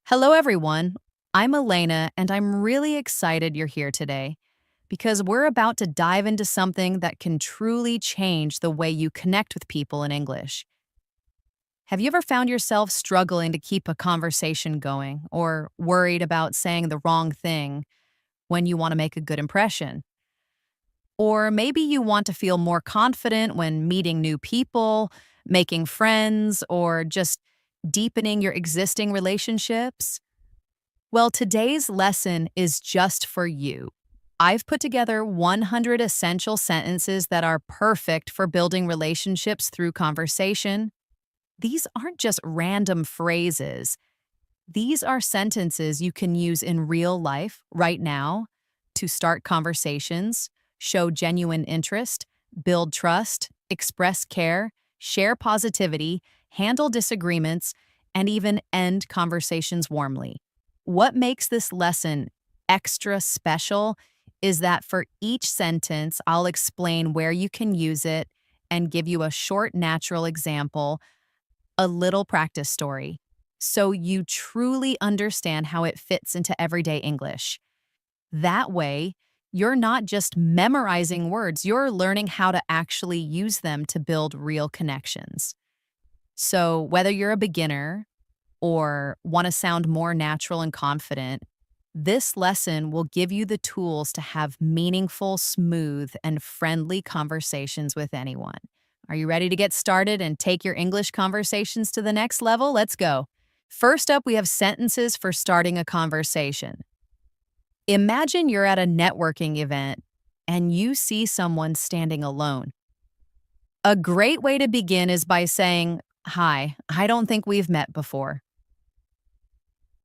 Hello, everyone. I'm Elena, and I'm really excited you're here today because we're about to dive into something that can truly change the way you connect with people in English. Have you ever found yourself struggling to keep a conversation going or worried about saying the wrong thing when you want to make a good impression? Or maybe you want to feel more confident when meeting new people, making friends, or just deepening your existing relationships? Well, today's lesson is just for you. I've put together 100 essential sentences that are perfect for building relationships through conversation. These aren't just random phrases. These are sentences you can use in real life right now to start conversations, show genuine interest, build trust, express care, share positivity, handle disagreements, and even end conversations warmly. What makes this lesson extra special is that for each sentence, I'll explain where you can use it and give you a short, natural example, a little practice story, so you truly understand how it fits into everyday English. That way, you're not just memorizing words, you're learning how to actually use them to build real connections. So, whether you're a beginner or want to sound more natural and confident, this lesson will give you the tools to have meaningful, smooth, and friendly conversations with anyone. Are you ready to get started and take your English conversations to the next level? Let's go. First up, we have sentences for starting a conversation. Imagine you're at a networking event and you see someone standing alone. A great way to begin is by saying, "Hi, I don't think we've met before."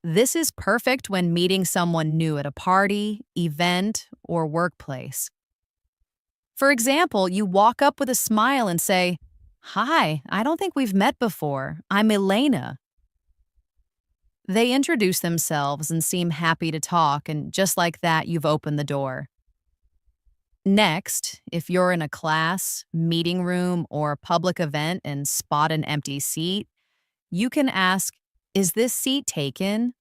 This is perfect when meeting someone new at a party, event, or workplace. For example, you walk up with a smile and say, "Hi, I don't think we've met before. I'm Elena." They introduce themselves and seem happy to talk, and just like that, you've opened the door. Next, if you're in a class, meeting room, or public event and spot an empty seat, you can ask, "Is this seat taken?"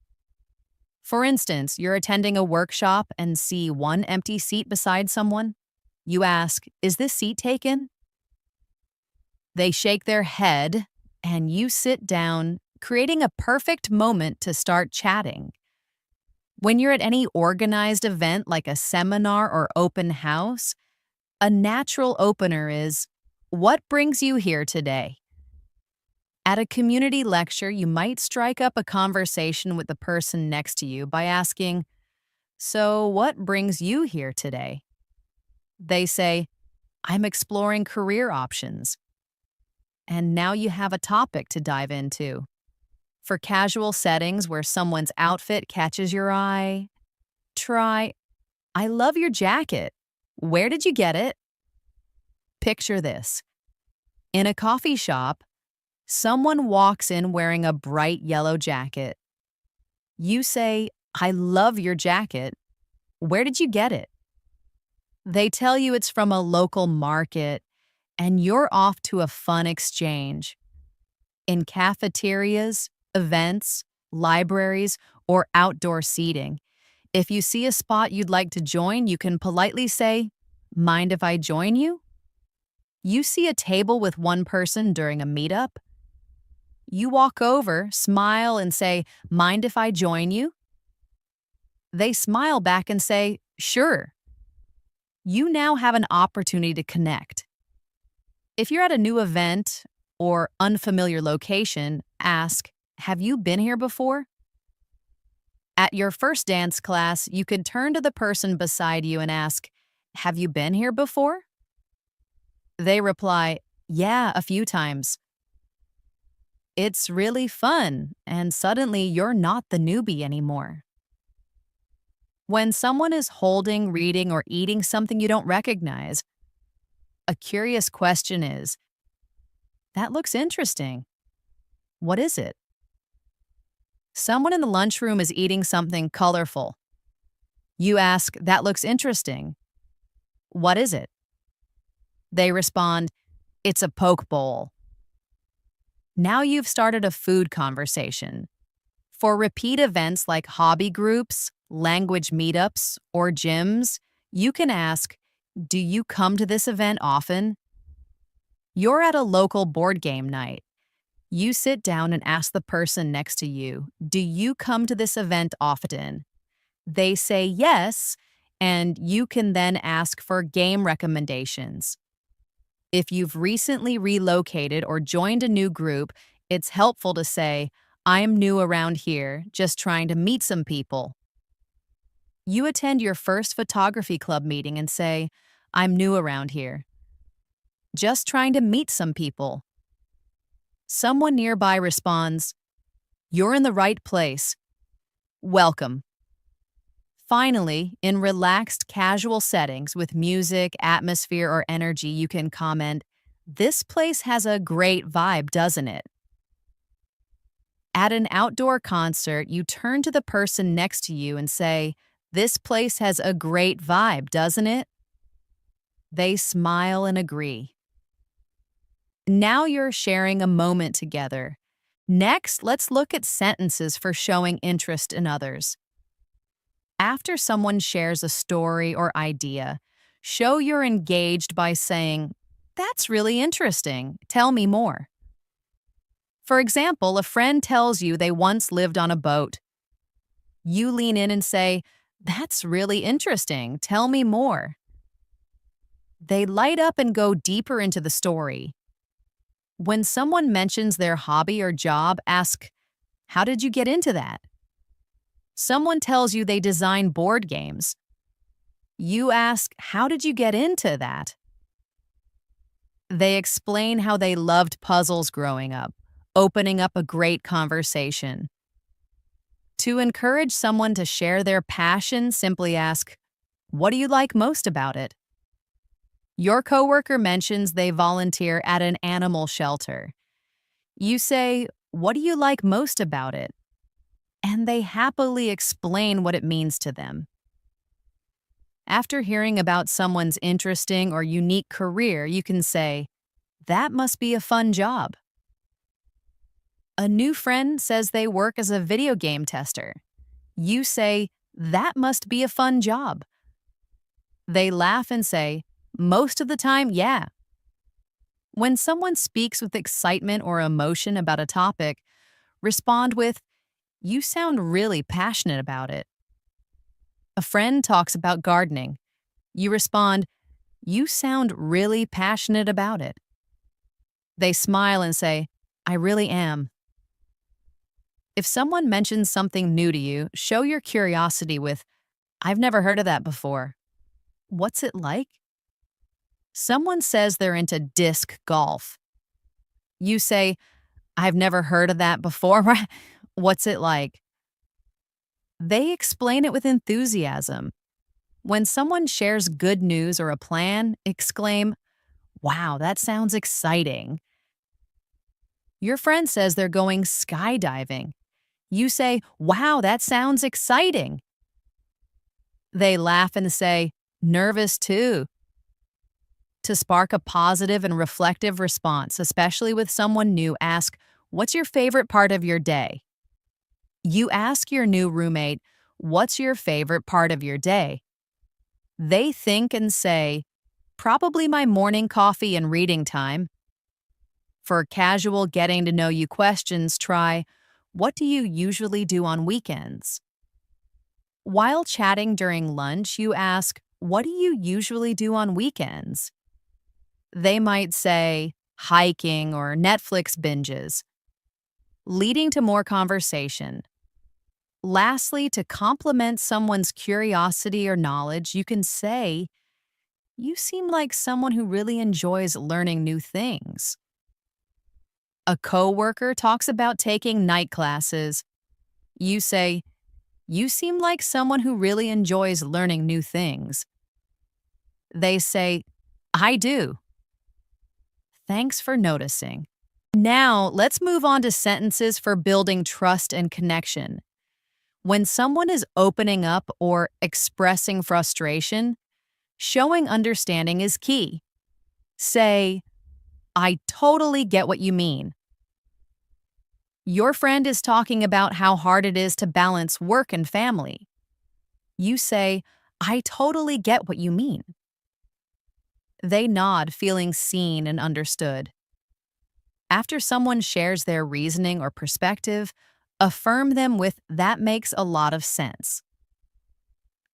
For instance, you're attending a workshop and see one empty seat beside someone. You ask, "Is this seat taken?" They shake their head, and you sit down, creating a perfect moment to start chatting. When you're at any organized event like a seminar or open house, a natural opener is, "What brings you here today?" At a community lecture, you might strike up a conversation with the person next to you by asking, "So, what brings you here today?" They say, "I'm exploring career options." And now you have a topic to dive into. For casual settings where someone's outfit catches your eye, try, "I love your jacket. Where did you get it?" Picture this. In a coffee shop, someone walks in wearing a bright yellow jacket. You say, "I love your jacket. Where did you get it?" They tell you it's from a local market, and you're off to a fun exchange. In cafeterias, events, libraries, or outdoor seating, if you see a spot you'd like to join, you can politely say, "Mind if I join you?" You see a table with one person during a meetup. You walk over, smile, and say, "Mind if I join you?" They smile back and say, "Sure." You now have an opportunity to connect. If you're at a new event or unfamiliar location, ask, "Have you been here before?" At your first dance class, you could turn to the person beside you and ask, "Have you been here before?" They reply, "Yeah, a few times." It's really fun, and suddenly you're not the newbie anymore. When someone is holding, reading, or eating something you don't recognize, a curious question is, "That looks interesting. What is it?" Someone in the lunchroom is eating something colorful. You ask, "That looks interesting. What is it?" They respond, "It's a poke bowl." Now you've started a food conversation. For repeat events like hobby groups, language meetups, or gyms, you can ask, do you come to this event often? You're at a local board game night. You sit down and ask the person next to you, do you come to this event often? They say yes, and you can then ask for game recommendations. If you've recently relocated or joined a new group, it's helpful to say, I'm new around here, just trying to meet some people. You attend your first photography club meeting and say, I'm new around here, just trying to meet some people. Someone nearby responds, you're in the right place. Welcome. Finally, in relaxed, casual settings with music, atmosphere, or energy, you can comment, this place has a great vibe, doesn't it? At an outdoor concert, you turn to the person next to you and say, this place has a great vibe, doesn't it? They smile and agree. Now you're sharing a moment together. Next, let's look at sentences for showing interest in others. After someone shares a story or idea, show you're engaged by saying, that's really interesting. Tell me more. For example, a friend tells you they once lived on a boat. You lean in and say, that's really interesting. Tell me more. They light up and go deeper into the story. When someone mentions their hobby or job, ask, how did you get into that? Someone tells you they design board games. You ask, how did you get into that? They explain how they loved puzzles growing up, opening up a great conversation. To encourage someone to share their passion, simply ask, what do you like most about it? Your coworker mentions they volunteer at an animal shelter. You say, what do you like most about it? And they happily explain what it means to them. After hearing about someone's interesting or unique career, you can say, that must be a fun job. A new friend says they work as a video game tester. You say, that must be a fun job. They laugh and say, most of the time, yeah. When someone speaks with excitement or emotion about a topic, respond with, you sound really passionate about it. A friend talks about gardening. You respond, you sound really passionate about it. They smile and say, I really am. If someone mentions something new to you, show your curiosity with, I've never heard of that before. What's it like? Someone says they're into disc golf. You say, I've never heard of that before. What's it like? They explain it with enthusiasm. When someone shares good news or a plan, exclaim, wow, that sounds exciting. Your friend says they're going skydiving. You say, wow, that sounds exciting. They laugh and say, nervous too. To spark a positive and reflective response, especially with someone new, ask, what's your favorite part of your day? You ask your new roommate, what's your favorite part of your day? They think and say, probably my morning coffee and reading time. For casual getting to know you questions, try, what do you usually do on weekends? While chatting during lunch, you ask, what do you usually do on weekends? They might say, hiking or Netflix binges, leading to more conversation. Lastly, to complement someone's curiosity or knowledge, you can say, you seem like someone who really enjoys learning new things. A coworker talks about taking night classes. You say, you seem like someone who really enjoys learning new things. They say, I do. Thanks for noticing. Now, let's move on to sentences for building trust and connection. When someone is opening up or expressing frustration, showing understanding is key. Say, I totally get what you mean. Your friend is talking about how hard it is to balance work and family. You say, I totally get what you mean. They nod, feeling seen and understood. After someone shares their reasoning or perspective, affirm them with, that makes a lot of sense.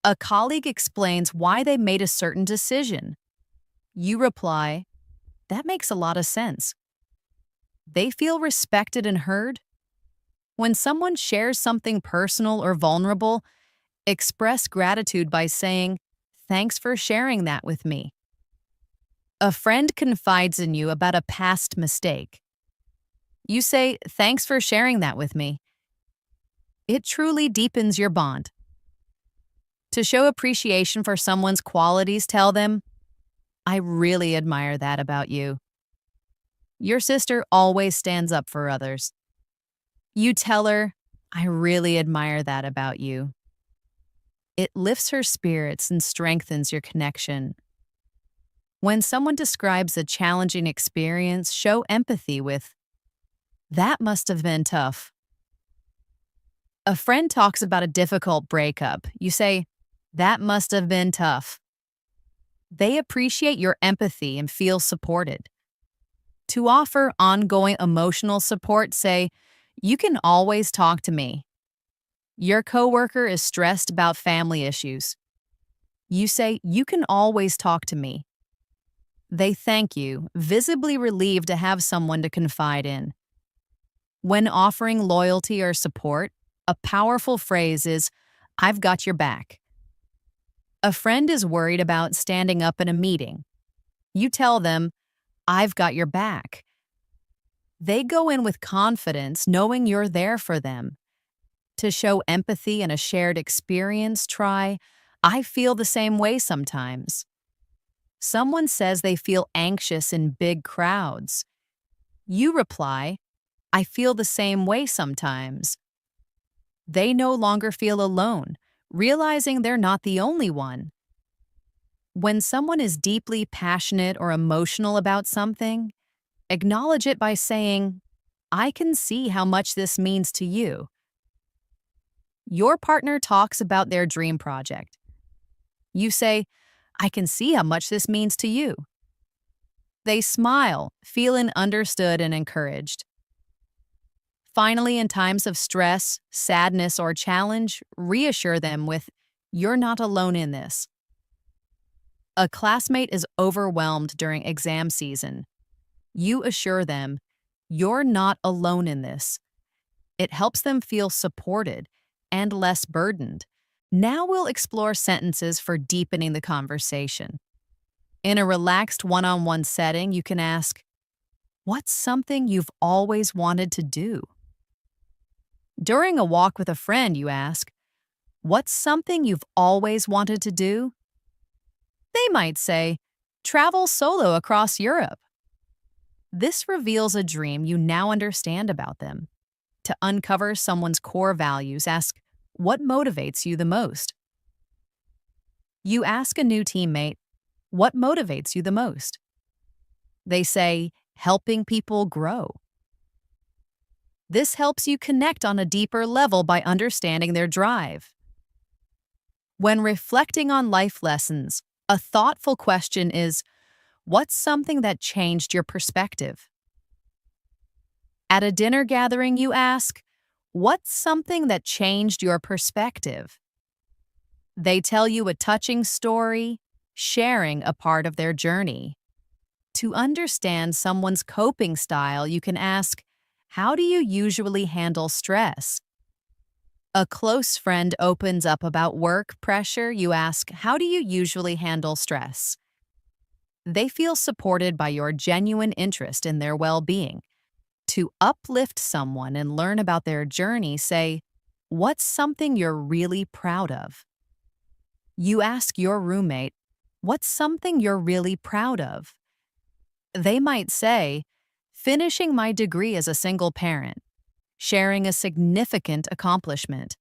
A colleague explains why they made a certain decision. You reply, that makes a lot of sense. They feel respected and heard. When someone shares something personal or vulnerable, express gratitude by saying, thanks for sharing that with me. A friend confides in you about a past mistake. You say, thanks for sharing that with me. It truly deepens your bond. To show appreciation for someone's qualities, tell them, I really admire that about you. Your sister always stands up for others. You tell her, I really admire that about you. It lifts her spirits and strengthens your connection. When someone describes a challenging experience, show empathy with, that must have been tough. A friend talks about a difficult breakup. You say, that must have been tough. They appreciate your empathy and feel supported. To offer ongoing emotional support, say, you can always talk to me. Your coworker is stressed about family issues. You say, you can always talk to me. They thank you, visibly relieved to have someone to confide in. When offering loyalty or support, a powerful phrase is, I've got your back. A friend is worried about standing up in a meeting. You tell them, I've got your back. They go in with confidence, knowing you're there for them. To show empathy and a shared experience, try, I feel the same way sometimes. Someone says they feel anxious in big crowds. You reply, I feel the same way sometimes. They no longer feel alone, realizing they're not the only one. When someone is deeply passionate or emotional about something, acknowledge it by saying, I can see how much this means to you. Your partner talks about their dream project. You say, I can see how much this means to you. They smile, feeling understood and encouraged. Finally, in times of stress, sadness, or challenge, reassure them with, you're not alone in this. A classmate is overwhelmed during exam season. You assure them, you're not alone in this. It helps them feel supported and less burdened. Now we'll explore sentences for deepening the conversation. In a relaxed one-on-one setting, you can ask, what's something you've always wanted to do? During a walk with a friend, you ask, what's something you've always wanted to do? They might say, travel solo across Europe. This reveals a dream you now understand about them. To uncover someone's core values, ask, what motivates you the most? You ask a new teammate, what motivates you the most? They say, helping people grow. This helps you connect on a deeper level by understanding their drive. When reflecting on life lessons, a thoughtful question is, what's something that changed your perspective? At a dinner gathering, you ask, what's something that changed your perspective? They tell you a touching story, sharing a part of their journey. To understand someone's coping style, you can ask, how do you usually handle stress? A close friend opens up about work pressure. You ask, how do you usually handle stress? They feel supported by your genuine interest in their well-being. To uplift someone and learn about their journey, say, what's something you're really proud of? You ask your roommate, what's something you're really proud of? They might say, finishing my degree as a single parent, sharing a significant accomplishment.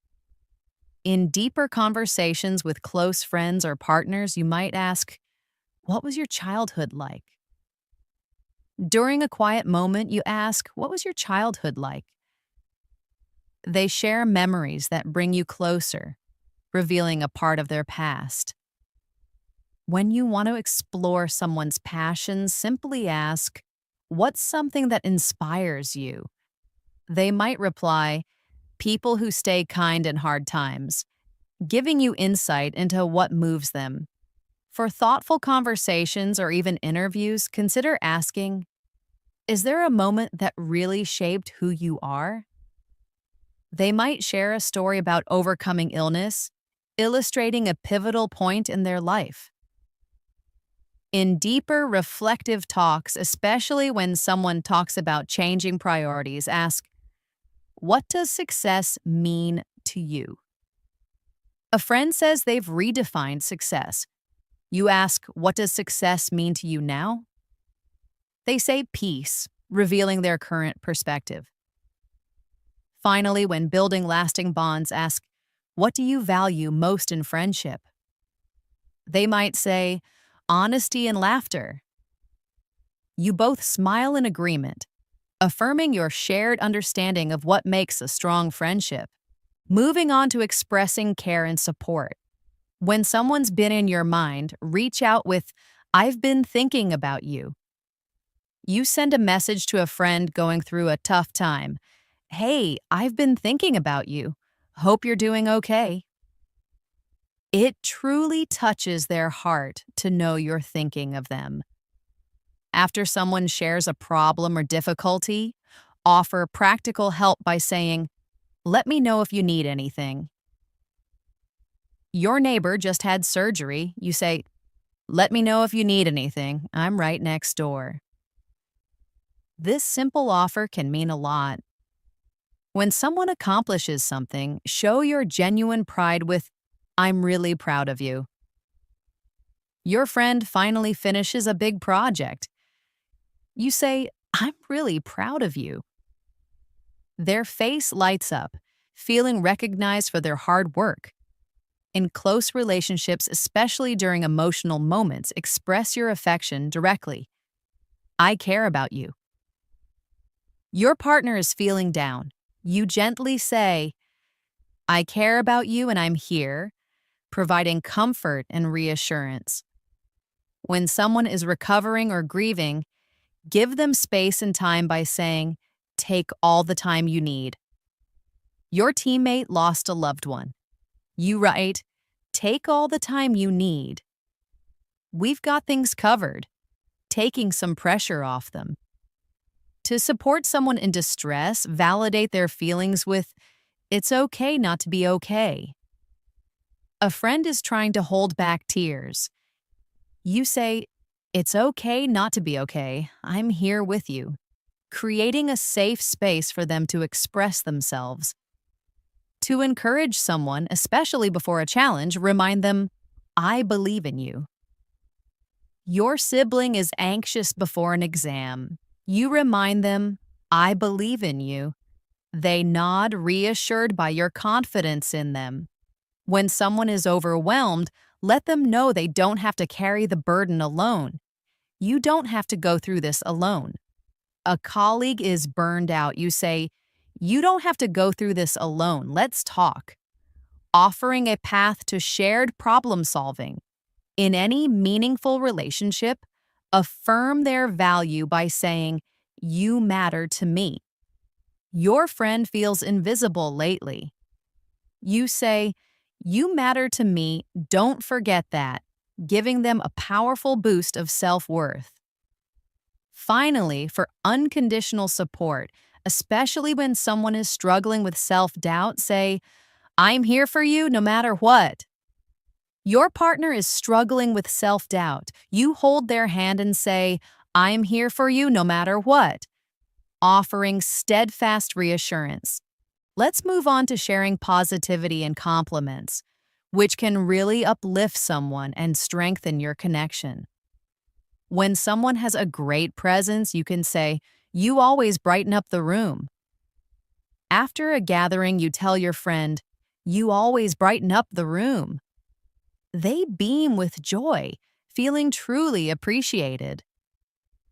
In deeper conversations with close friends or partners, you might ask, what was your childhood like? During a quiet moment, you ask, what was your childhood like? They share memories that bring you closer, revealing a part of their past. When you want to explore someone's passions, simply ask, "What's something that inspires you?" They might reply, "People who stay kind in hard times," giving you insight into what moves them. For thoughtful conversations or even interviews, consider asking, "Is there a moment that really shaped who you are?" They might share a story about overcoming illness, illustrating a pivotal point in their life. In deeper, reflective talks, especially when someone talks about changing priorities, ask, "What does success mean to you?" A friend says they've redefined success. You ask, "What does success mean to you now?" They say peace, revealing their current perspective. Finally, when building lasting bonds, ask, "What do you value most in friendship?" They might say, "Honesty and laughter." You both smile in agreement, affirming your shared understanding of what makes a strong friendship. Moving on to expressing care and support. When someone's been in your mind, reach out with, "I've been thinking about you." You send a message to a friend going through a tough time. "Hey, I've been thinking about you. Hope you're doing okay." It truly touches their heart to know you're thinking of them. After someone shares a problem or difficulty, offer practical help by saying, "Let me know if you need anything." Your neighbor just had surgery. You say, "Let me know if you need anything. I'm right next door." This simple offer can mean a lot. When someone accomplishes something, show your genuine pride with, "I'm really proud of you." Your friend finally finishes a big project. You say, "I'm really proud of you." Their face lights up, feeling recognized for their hard work. In close relationships, especially during emotional moments, express your affection directly. "I care about you." Your partner is feeling down. You gently say, "I care about you and I'm here," providing comfort and reassurance. When someone is recovering or grieving, give them space and time by saying, "Take all the time you need." Your teammate lost a loved one. You write, "Take all the time you need." We've got things covered, taking some pressure off them. To support someone in distress, validate their feelings with, "It's okay not to be okay." A friend is trying to hold back tears. You say, "It's okay not to be okay. I'm here with you," creating a safe space for them to express themselves. To encourage someone, especially before a challenge, remind them, "I believe in you." Your sibling is anxious before an exam. You remind them, "I believe in you." They nod, reassured by your confidence in them. When someone is overwhelmed, let them know they don't have to carry the burden alone. You don't have to go through this alone. A colleague is burned out. You say, "You don't have to go through this alone. Let's talk." Offering a path to shared problem solving. In any meaningful relationship, affirm their value by saying, "You matter to me." Your friend feels invisible lately. You say, "You matter to me, don't forget that," giving them a powerful boost of self-worth. Finally, for unconditional support, especially when someone is struggling with self-doubt, say, "I'm here for you no matter what." Your partner is struggling with self-doubt. You hold their hand and say, "I'm here for you no matter what," offering steadfast reassurance. Let's move on to sharing positivity and compliments, which can really uplift someone and strengthen your connection. When someone has a great presence, you can say, "You always brighten up the room." After a gathering, you tell your friend, "You always brighten up the room." They beam with joy, feeling truly appreciated.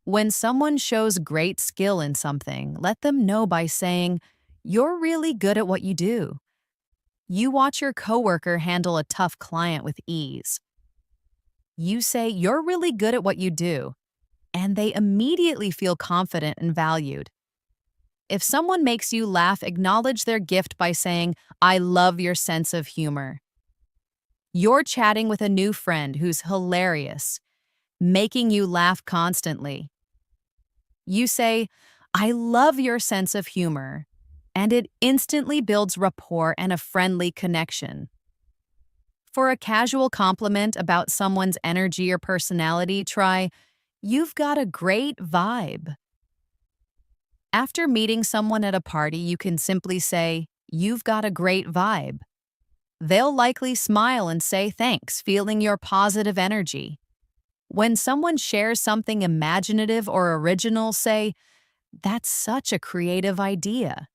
When someone shows great skill in something, let them know by saying, You're really good at what you do. You watch your coworker handle a tough client with ease. You say you're really good at what you do, and they immediately feel confident and valued. If someone makes you laugh, acknowledge their gift by saying, I love your sense of humor. You're chatting with a new friend who's hilarious, making you laugh constantly. You say, I love your sense of humor, and it instantly builds rapport and a friendly connection. For a casual compliment about someone's energy or personality, try, You've got a great vibe. After meeting someone at a party, you can simply say, You've got a great vibe. They'll likely smile and say thanks, feeling your positive energy. When someone shares something imaginative or original, say, That's such a creative idea.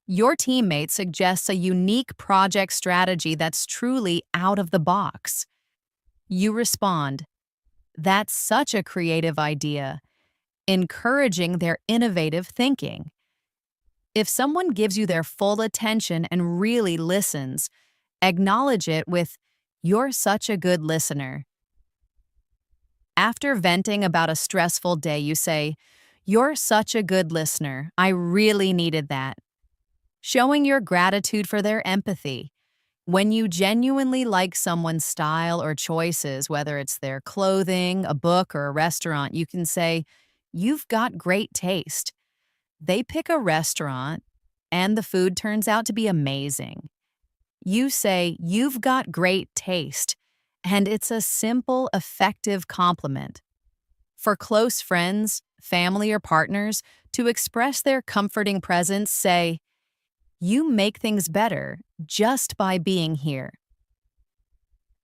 Your teammate suggests a unique project strategy that's truly out of the box. You respond, That's such a creative idea, encouraging their innovative thinking. If someone gives you their full attention and really listens, acknowledge it with, You're such a good listener. After venting about a stressful day, you say, You're such a good listener. I really needed that. Showing your gratitude for their empathy. When you genuinely like someone's style or choices, whether it's their clothing, a book, or a restaurant, you can say, You've got great taste. They pick a restaurant, and the food turns out to be amazing. You say, You've got great taste, and it's a simple, effective compliment. For close friends, family, or partners, to express their comforting presence, say, You make things better just by being here.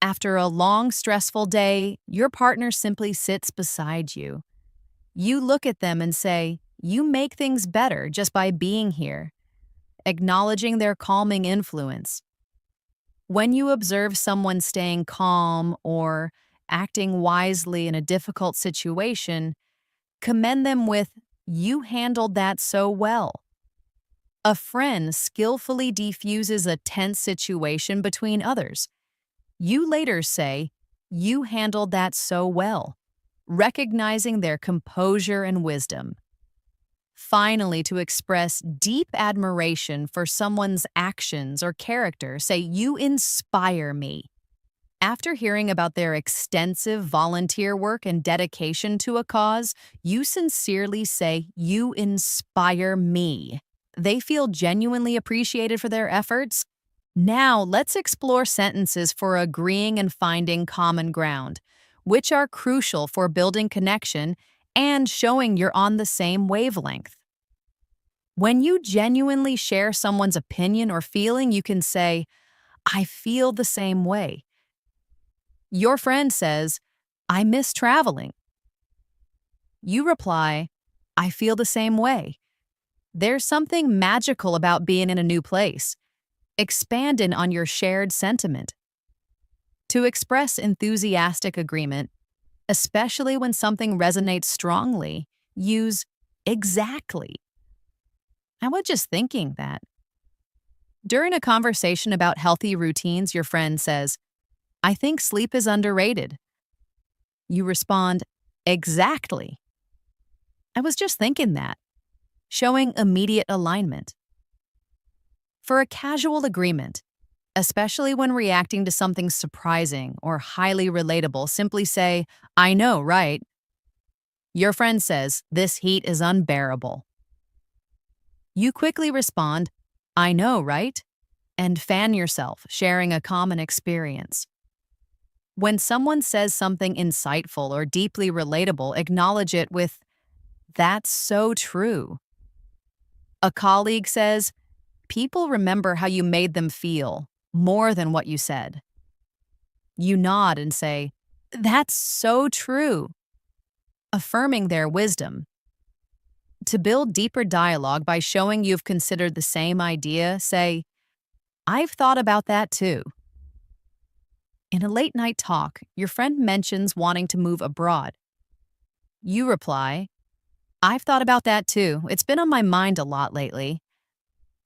After a long, stressful day, your partner simply sits beside you. You look at them and say, You make things better just by being here, acknowledging their calming influence. When you observe someone staying calm or acting wisely in a difficult situation, commend them with, You handled that so well. A friend skillfully defuses a tense situation between others. You later say, You handled that so well, recognizing their composure and wisdom. Finally, to express deep admiration for someone's actions or character, say, You inspire me. After hearing about their extensive volunteer work and dedication to a cause, you sincerely say, You inspire me. They feel genuinely appreciated for their efforts. Now, let's explore sentences for agreeing and finding common ground, which are crucial for building connection and showing you're on the same wavelength. When you genuinely share someone's opinion or feeling, you can say, I feel the same way. Your friend says, I miss traveling. You reply, I feel the same way. There's something magical about being in a new place. Expanding on your shared sentiment. To express enthusiastic agreement, especially when something resonates strongly, use exactly. I was just thinking that. During a conversation about healthy routines, your friend says, I think sleep is underrated. You respond, Exactly. I was just thinking that. Showing immediate alignment. For a casual agreement, especially when reacting to something surprising or highly relatable, simply say, I know, right? Your friend says, This heat is unbearable. You quickly respond, I know, right? And fan yourself, sharing a common experience. When someone says something insightful or deeply relatable, acknowledge it with, That's so true. A colleague says, People remember how you made them feel more than what you said. You nod and say, That's so true, affirming their wisdom. To build deeper dialogue by showing you've considered the same idea, say, I've thought about that too. In a late night talk, your friend mentions wanting to move abroad. You reply, I've thought about that too. It's been on my mind a lot lately.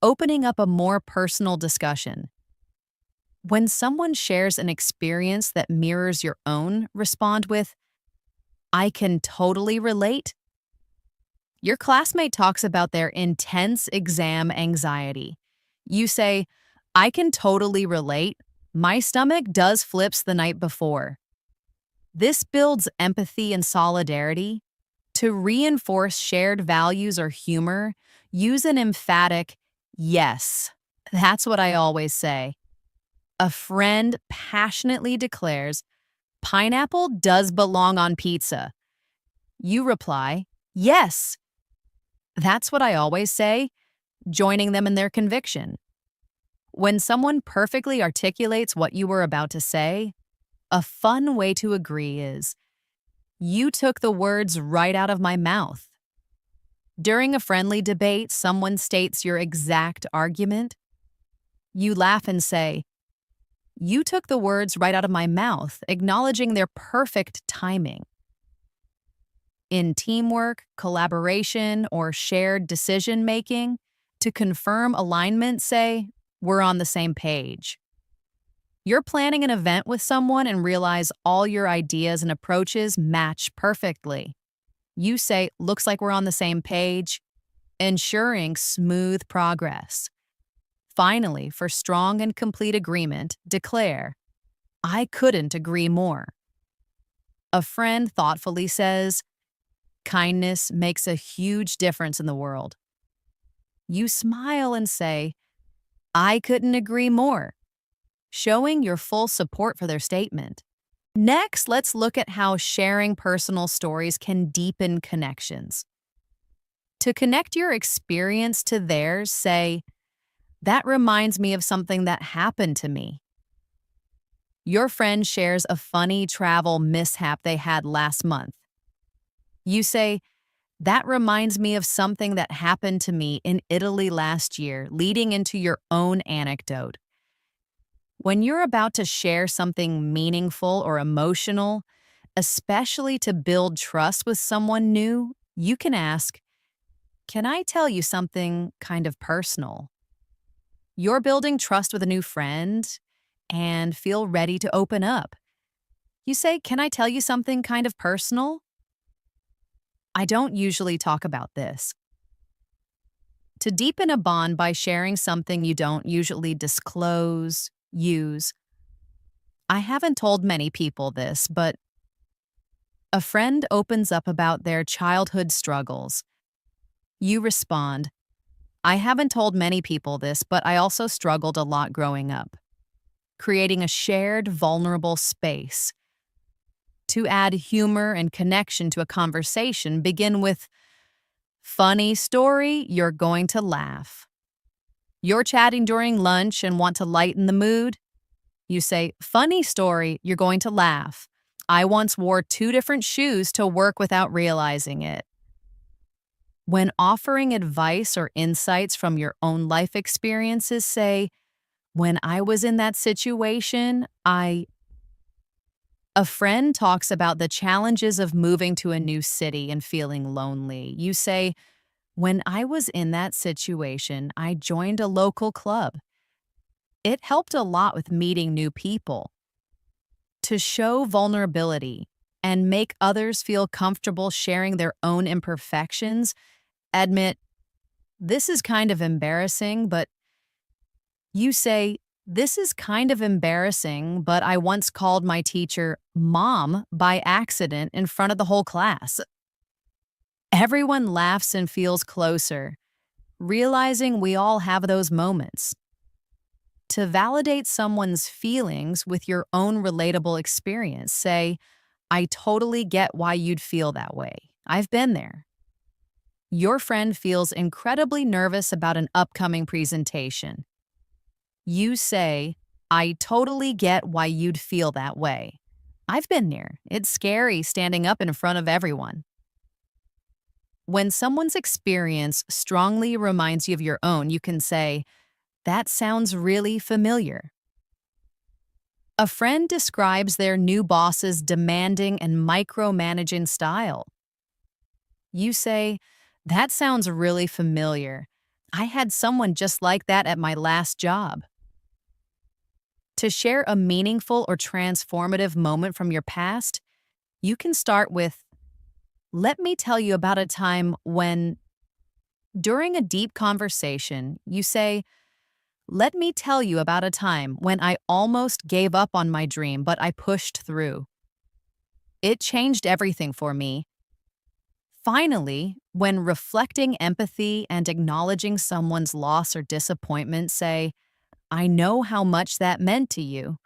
Opening up a more personal discussion. When someone shares an experience that mirrors your own, respond with, I can totally relate. Your classmate talks about their intense exam anxiety. You say, I can totally relate. My stomach does flips the night before. This builds empathy and solidarity. To reinforce shared values or humor, use an emphatic yes. That's what I always say. A friend passionately declares, pineapple does belong on pizza. You reply, yes. That's what I always say, joining them in their conviction. When someone perfectly articulates what you were about to say, a fun way to agree is, you took the words right out of my mouth. During a friendly debate, someone states your exact argument. You laugh and say, you took the words right out of my mouth, acknowledging their perfect timing. In teamwork, collaboration, or shared decision-making, to confirm alignment, say, we're on the same page. You're planning an event with someone and realize all your ideas and approaches match perfectly. You say, looks like we're on the same page, ensuring smooth progress. Finally, for strong and complete agreement, declare, I couldn't agree more. A friend thoughtfully says, kindness makes a huge difference in the world. You smile and say, I couldn't agree more, showing your full support for their statement. Next, let's look at how sharing personal stories can deepen connections. To connect your experience to theirs, say, that reminds me of something that happened to me. Your friend shares a funny travel mishap they had last month. You say, that reminds me of something that happened to me in Italy last year, leading into your own anecdote. When you're about to share something meaningful or emotional, especially to build trust with someone new, you can ask, can I tell you something kind of personal? You're building trust with a new friend and feel ready to open up. You say, can I tell you something kind of personal? I don't usually talk about this. To deepen a bond by sharing something you don't usually disclose, use. I haven't told many people this, but a friend opens up about their childhood struggles. You respond, I haven't told many people this, but I also struggled a lot growing up. Creating a shared, vulnerable space. To add humor and connection to a conversation, begin with, funny story, you're going to laugh. You're chatting during lunch and want to lighten the mood? You say, funny story, you're going to laugh. I once wore 2 different shoes to work without realizing it. When offering advice or insights from your own life experiences, say, when I was in that situation, A friend talks about the challenges of moving to a new city and feeling lonely. You say, when I was in that situation, I joined a local club. It helped a lot with meeting new people. To show vulnerability and make others feel comfortable sharing their own imperfections, admit, this is kind of embarrassing, but you say, this is kind of embarrassing, but I once called my teacher Mom by accident in front of the whole class. Everyone laughs and feels closer, realizing we all have those moments. To validate someone's feelings with your own relatable experience, say, I totally get why you'd feel that way. I've been there. Your friend feels incredibly nervous about an upcoming presentation. You say, I totally get why you'd feel that way. I've been there. It's scary standing up in front of everyone. When someone's experience strongly reminds you of your own, you can say, that sounds really familiar. A friend describes their new boss's demanding and micromanaging style. You say, that sounds really familiar. I had someone just like that at my last job. To share a meaningful or transformative moment from your past, you can start with, let me tell you about a time when, during a deep conversation, you say, let me tell you about a time when I almost gave up on my dream, but I pushed through. It changed everything for me. Finally, when reflecting empathy and acknowledging someone's loss or disappointment, say, I know how much that meant to you.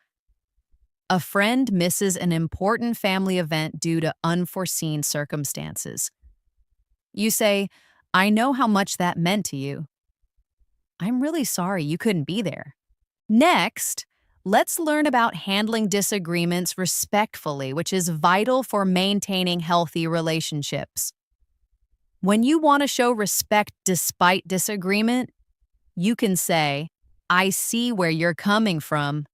A friend misses an important family event due to unforeseen circumstances. You say, I know how much that meant to you. I'm really sorry you couldn't be there. Next, let's learn about handling disagreements respectfully, which is vital for maintaining healthy relationships. When you want to show respect despite disagreement, you can say, I see where you're coming from.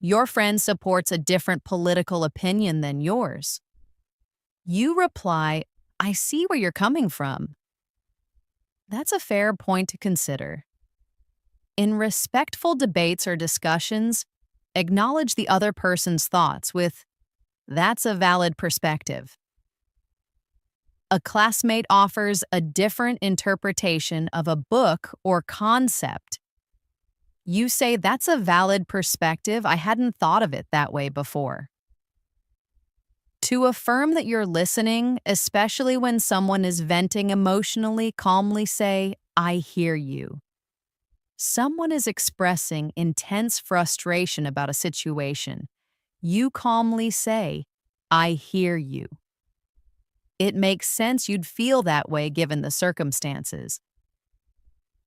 Your friend supports a different political opinion than yours. You reply, I see where you're coming from. That's a fair point to consider. In respectful debates or discussions, acknowledge the other person's thoughts with, that's a valid perspective. A classmate offers a different interpretation of a book or concept. You say, that's a valid perspective. I hadn't thought of it that way before. To affirm that you're listening, especially when someone is venting emotionally, calmly say, I hear you. Someone is expressing intense frustration about a situation. You calmly say, I hear you. It makes sense you'd feel that way given the circumstances.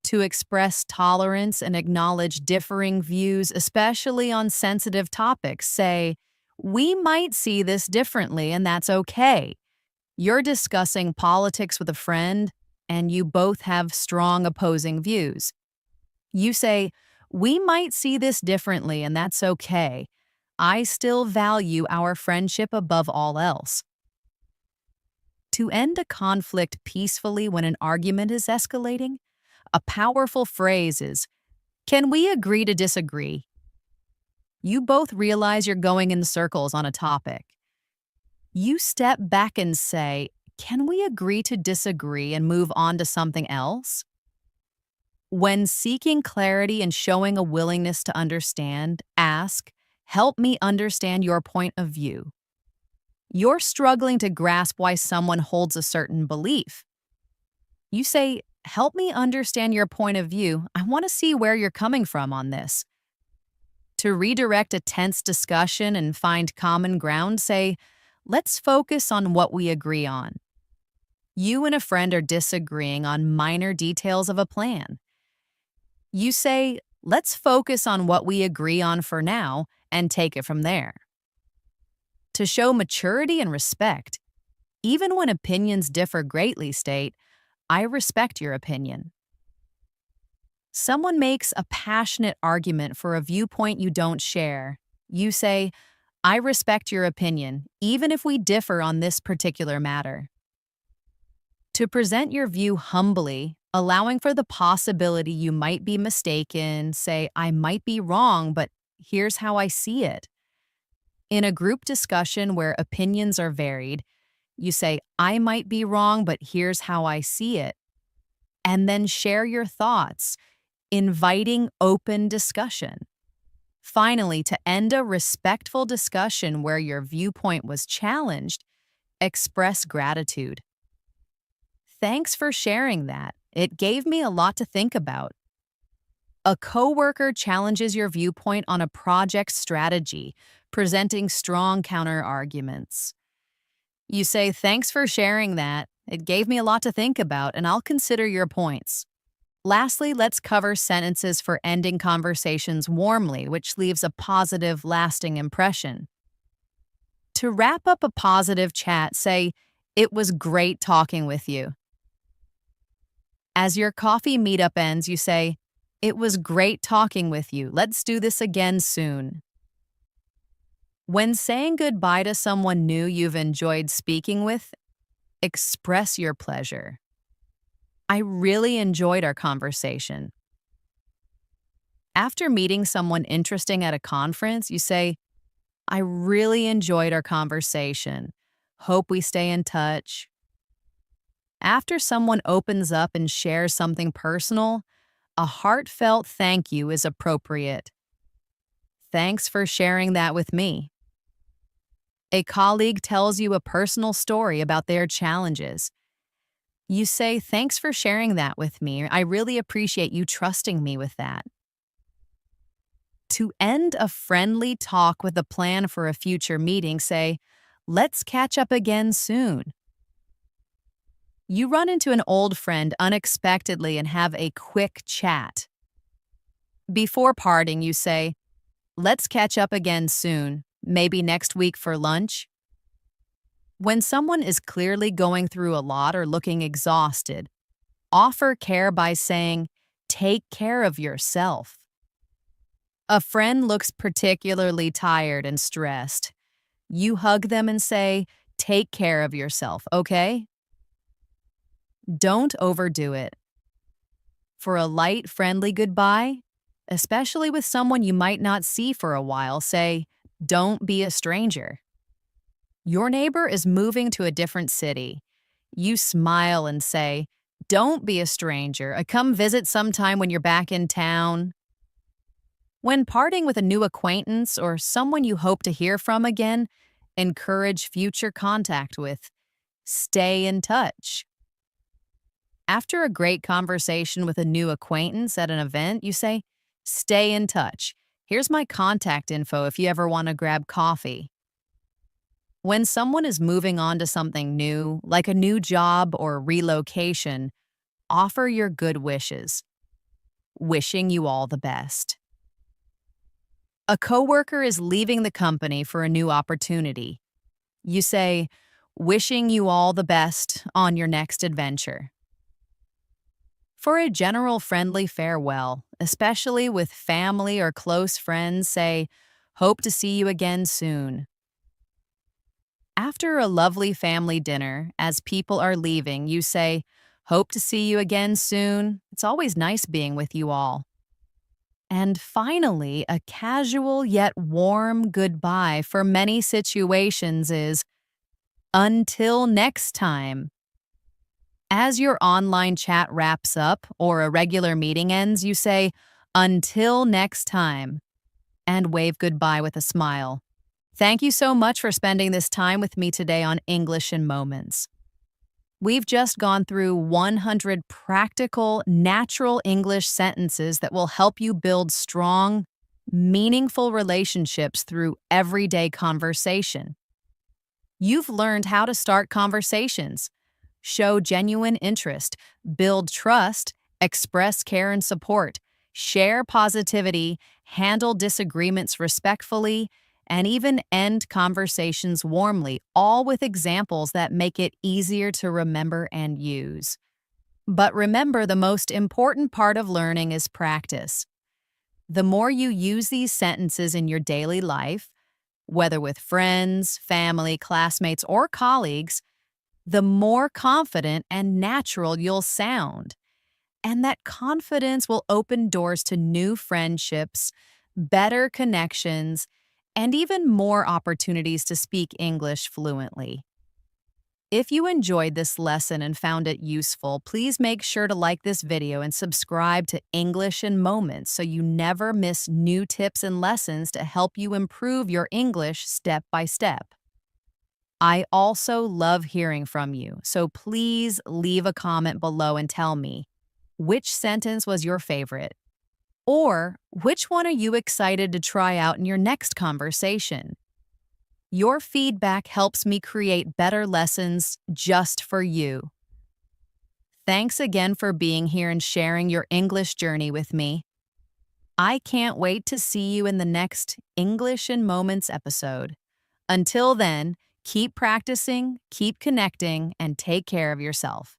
To express tolerance and acknowledge differing views, especially on sensitive topics, say, we might see this differently, and that's okay. You're discussing politics with a friend, and you both have strong opposing views. You say, we might see this differently, and that's okay. I still value our friendship above all else. To end a conflict peacefully when an argument is escalating, a powerful phrase is, can we agree to disagree? You both realize you're going in circles on a topic. You step back and say, can we agree to disagree and move on to something else? When seeking clarity and showing a willingness to understand, ask, help me understand your point of view. You're struggling to grasp why someone holds a certain belief. You say, help me understand your point of view. I want to see where you're coming from on this. To redirect a tense discussion and find common ground, say, let's focus on what we agree on. You and a friend are disagreeing on minor details of a plan. You say, let's focus on what we agree on for now and take it from there. To show maturity and respect, even when opinions differ greatly, state, I respect your opinion. Someone makes a passionate argument for a viewpoint you don't share. You say, I respect your opinion, even if we differ on this particular matter. To present your view humbly, allowing for the possibility you might be mistaken, say, I might be wrong, but here's how I see it. In a group discussion where opinions are varied, you say, I might be wrong, but here's how I see it. And then share your thoughts, inviting open discussion. Finally, to end a respectful discussion where your viewpoint was challenged, express gratitude. Thanks for sharing that. It gave me a lot to think about. A coworker challenges your viewpoint on a project strategy, presenting strong counter-arguments. You say, thanks for sharing that. It gave me a lot to think about, and I'll consider your points. Lastly, let's cover sentences for ending conversations warmly, which leaves a positive, lasting impression. To wrap up a positive chat, say, it was great talking with you. As your coffee meetup ends, you say, it was great talking with you. Let's do this again soon. When saying goodbye to someone new you've enjoyed speaking with, Express your pleasure. I really enjoyed our conversation. After meeting someone interesting at a conference, you say, I really enjoyed our conversation. Hope we stay in touch. After someone opens up and shares something personal, a heartfelt thank you is appropriate. Thanks for sharing that with me. A colleague tells you a personal story about their challenges. You say, thanks for sharing that with me. I really appreciate you trusting me with that. To end a friendly talk with a plan for a future meeting, say, let's catch up again soon. You run into an old friend unexpectedly and have a quick chat. Before parting, you say, let's catch up again soon, maybe next week for lunch. When someone is clearly going through a lot or looking exhausted, offer care by saying, take care of yourself. A friend looks particularly tired and stressed. You hug them and say, take care of yourself, okay? Don't overdo it. For a light, friendly goodbye, especially with someone you might not see for a while, say, don't be a stranger. Your neighbor is moving to a different city. You smile and say, don't be a stranger. Come visit sometime when you're back in town. When parting with a new acquaintance or someone you hope to hear from again, encourage future contact with. Stay in touch. After a great conversation with a new acquaintance at an event, you say, stay in touch. Here's my contact info if you ever want to grab coffee. When someone is moving on to something new, like a new job or relocation, offer your good wishes. Wishing you all the best. A coworker is leaving the company for a new opportunity. You say, wishing you all the best on your next adventure. For a general friendly farewell, especially with family or close friends, say, hope to see you again soon. After a lovely family dinner, as people are leaving, you say, hope to see you again soon. It's always nice being with you all. And finally, a casual yet warm goodbye for many situations is, until next time. As your online chat wraps up or a regular meeting ends, you say, until next time, and wave goodbye with a smile. Thank you so much for spending this time with me today on English in Moments. We've just gone through 100 practical, natural English sentences that will help you build strong, meaningful relationships through everyday conversation. You've learned how to start conversations, show genuine interest, build trust, express care and support, share positivity, handle disagreements respectfully, and even end conversations warmly, all with examples that make it easier to remember and use. But remember, the most important part of learning is practice. The more you use these sentences in your daily life, whether with friends, family, classmates, or colleagues, the more confident and natural you'll sound. And that confidence will open doors to new friendships, better connections, and even more opportunities to speak English fluently. If you enjoyed this lesson and found it useful, please make sure to like this video and subscribe to English in Moments so you never miss new tips and lessons to help you improve your English step by step. I also love hearing from you, so please leave a comment below and tell me, which sentence was your favorite? Or which one are you excited to try out in your next conversation? Your feedback helps me create better lessons just for you. Thanks again for being here and sharing your English journey with me. I can't wait to see you in the next English in Moments episode. Until then, keep practicing, keep connecting, and take care of yourself.